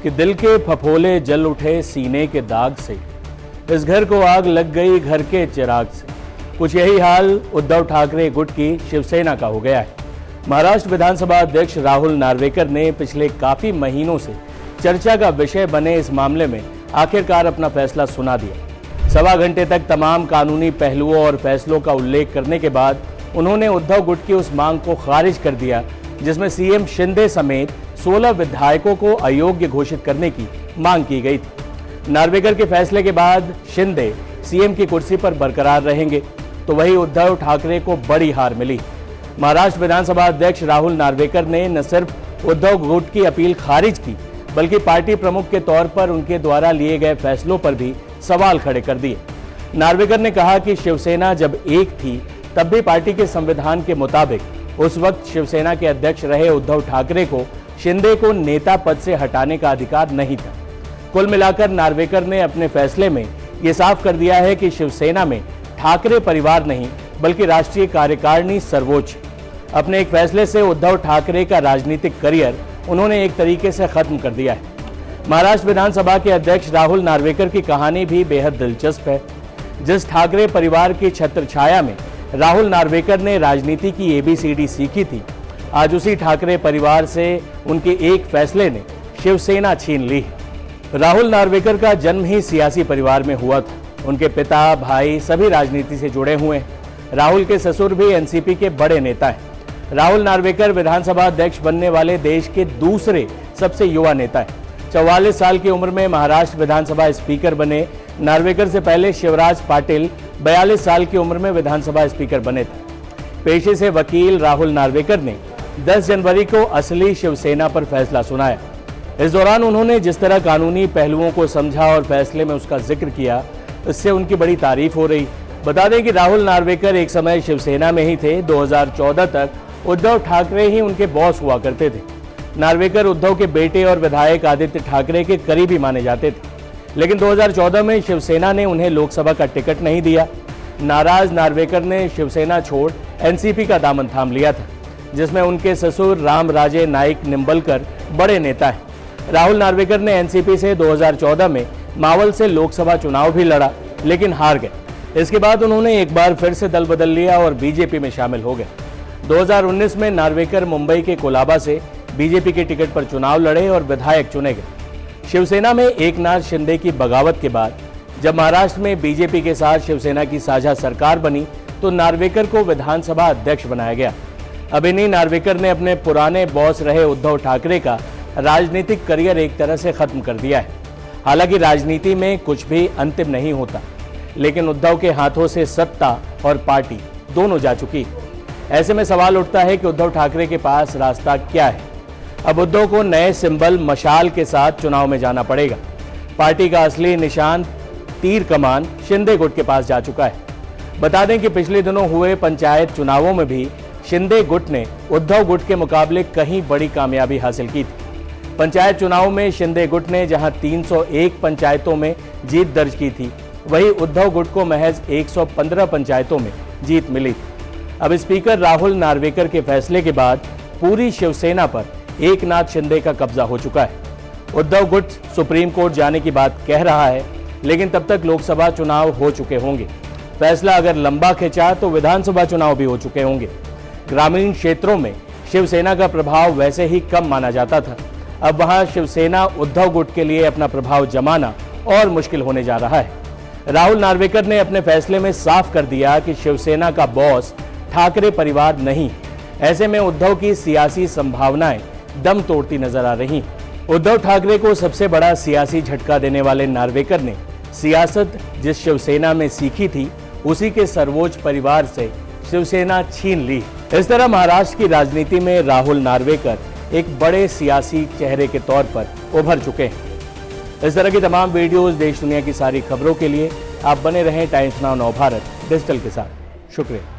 कि दिल के फफोले जल उठे सीने के दाग से, इस घर को आग लग गई घर के चिराग से। कुछ यही हाल उद्धव ठाकरे गुट की शिवसेना का हो गया है। महाराष्ट्र विधानसभा अध्यक्ष राहुल नार्वेकर ने पिछले काफी महीनों से चर्चा का विषय बने इस मामले में आखिरकार अपना फैसला सुना दिया। सवा घंटे तक तमाम कानूनी पहलुओं और फैसलों का उल्लेख करने के बाद उन्होंने उद्धव गुट की उस मांग को खारिज कर दिया जिसमें सीएम शिंदे समेत 16 विधायकों को अयोग्य घोषित करने की मांग की गई थी। नार्वेकर के फैसले के बाद शिंदे सीएम की कुर्सी पर बरकरार रहेंगे, तो वही उद्धव ठाकरे को बड़ी हार मिली। महाराष्ट्र विधानसभा अध्यक्ष राहुल नार्वेकर ने न सिर्फ उद्धव गुट की अपील खारिज की, बल्कि पार्टी प्रमुख के तौर पर उनके द्वारा लिए गए फैसलों पर भी सवाल खड़े कर दिए। नार्वेकर ने कहा कि शिवसेना जब एक थी तब भी पार्टी के संविधान के मुताबिक उस वक्त शिवसेना के अध्यक्ष रहे उद्धव ठाकरे को शिंदे को नेता पद से हटाने का अधिकार नहीं था। कुल मिलाकर नार्वेकर ने अपने फैसले में ये साफ कर दिया है कि शिवसेना में ठाकरे परिवार नहीं बल्कि राष्ट्रीय कार्यकारिणी सर्वोच्च। अपने एक फैसले से उद्धव ठाकरे का राजनीतिक करियर उन्होंने एक तरीके से खत्म कर दिया है। महाराष्ट्र विधानसभा के अध्यक्ष राहुल नार्वेकर की कहानी भी बेहद दिलचस्प है। जिस ठाकरे परिवार की छत्रछाया में राहुल नार्वेकर ने राजनीति की एबीसीडी सीखी थी, आज उसी ठाकरे परिवार से उनके एक फैसले ने शिवसेना छीन ली है। राहुल नार्वेकर का जन्म ही सियासी परिवार में हुआ था। उनके पिता भाई सभी राजनीति से जुड़े हुए हैं। राहुल के ससुर भी एनसीपी के बड़े नेता हैं। राहुल नार्वेकर विधानसभा अध्यक्ष बनने वाले देश के दूसरे सबसे युवा नेता हैं। 44 साल की उम्र में महाराष्ट्र विधानसभा स्पीकर बने। नार्वेकर से पहले शिवराज पाटिल 42 साल की उम्र में विधानसभा स्पीकर बने थे। पेशे से वकील राहुल नार्वेकर ने 10 जनवरी को असली शिवसेना पर फैसला सुनाया। इस दौरान उन्होंने जिस तरह कानूनी पहलुओं को समझा और फैसले में उसका जिक्र किया, इससे उनकी बड़ी तारीफ हो रही। बता दें कि राहुल नार्वेकर एक समय शिवसेना में ही थे। 2014 तक उद्धव ठाकरे ही उनके बॉस हुआ करते थे। नार्वेकर उद्धव के बेटे और विधायक आदित्य ठाकरे के करीबी माने जाते थे, लेकिन 2014 में शिवसेना ने उन्हें लोकसभा का टिकट नहीं दिया। नाराज नार्वेकर ने शिवसेना छोड़ एनसीपी का दामन थाम लिया था, जिसमें उनके ससुर रामराजे नाईक निंबलकर बड़े नेता हैं। राहुल नार्वेकर ने एनसीपी से 2014 में मावल से लोकसभा चुनाव भी लड़ा, लेकिन हार गए। इसके बाद उन्होंने एक बार फिर से दल बदल लिया और बीजेपी में शामिल हो गए। 2019 में नार्वेकर मुंबई के कोलाबा से बीजेपी के टिकट पर चुनाव लड़े और विधायक चुने गए। शिवसेना में एकनाथ शिंदे की बगावत के बाद जब महाराष्ट्र में बीजेपी के साथ शिवसेना की साझा सरकार बनी, तो नार्वेकर को विधानसभा अध्यक्ष बनाया गया। अब इन्हीं नार्वेकर ने अपने पुराने बॉस रहे उद्धव ठाकरे का राजनीतिक करियर एक तरह से खत्म कर दिया है। हालांकि राजनीति में कुछ भी अंतिम नहीं होता, लेकिन उद्धव के हाथों से सत्ता और पार्टी दोनों जा चुकी है। ऐसे में सवाल उठता है कि उद्धव ठाकरे के पास रास्ता क्या है। अब उद्धव को नए सिंबल मशाल के साथ चुनाव में जाना पड़ेगा। पार्टी का असली निशान तीर कमान शिंदे गुट के पास जा चुका है। बता दें कि पिछले दिनों हुए पंचायत चुनावों में भी शिंदे गुट ने उद्धव गुट के मुकाबले कहीं बड़ी कामयाबी हासिल की थी। पंचायत चुनाव में शिंदे गुट ने जहां 301 पंचायतों में जीत दर्ज की थी, वहीं उद्धव गुट को महज 115 पंचायतों में जीत मिली थी। अब स्पीकर राहुल नार्वेकर के फैसले के बाद पूरी शिवसेना पर एकनाथ शिंदे का कब्जा हो चुका है। उद्धव गुट सुप्रीम कोर्ट जाने की बात कह रहा है, लेकिन तब तक लोकसभा चुनाव हो चुके होंगे। फैसला अगर लंबा खिंचा तो विधानसभा चुनाव भी हो चुके होंगे। ग्रामीण क्षेत्रों में शिवसेना का प्रभाव वैसे ही कम माना जाता था। अब वहां शिवसेना उद्धव गुट के लिए अपना प्रभाव जमाना और मुश्किल होने जा रहा है। राहुल नार्वेकर ने अपने फैसले में साफ कर दिया कि शिवसेना का बॉस ठाकरे परिवार नहीं। ऐसे में उद्धव की सियासी संभावनाएं दम तोड़ती नजर आ रही। उद्धव ठाकरे को सबसे बड़ा सियासी झटका देने वाले नार्वेकर ने सियासत जिस शिवसेना में सीखी थी, उसी के सर्वोच्च परिवार से शिवसेना छीन ली। इस तरह महाराष्ट्र की राजनीति में राहुल नार्वेकर एक बड़े सियासी चेहरे के तौर पर उभर चुके हैं। इस तरह की तमाम वीडियोस, देश दुनिया की सारी खबरों के लिए आप बने रहें टाइम्स नाउ नवभारत डिजिटल के साथ। शुक्रिया।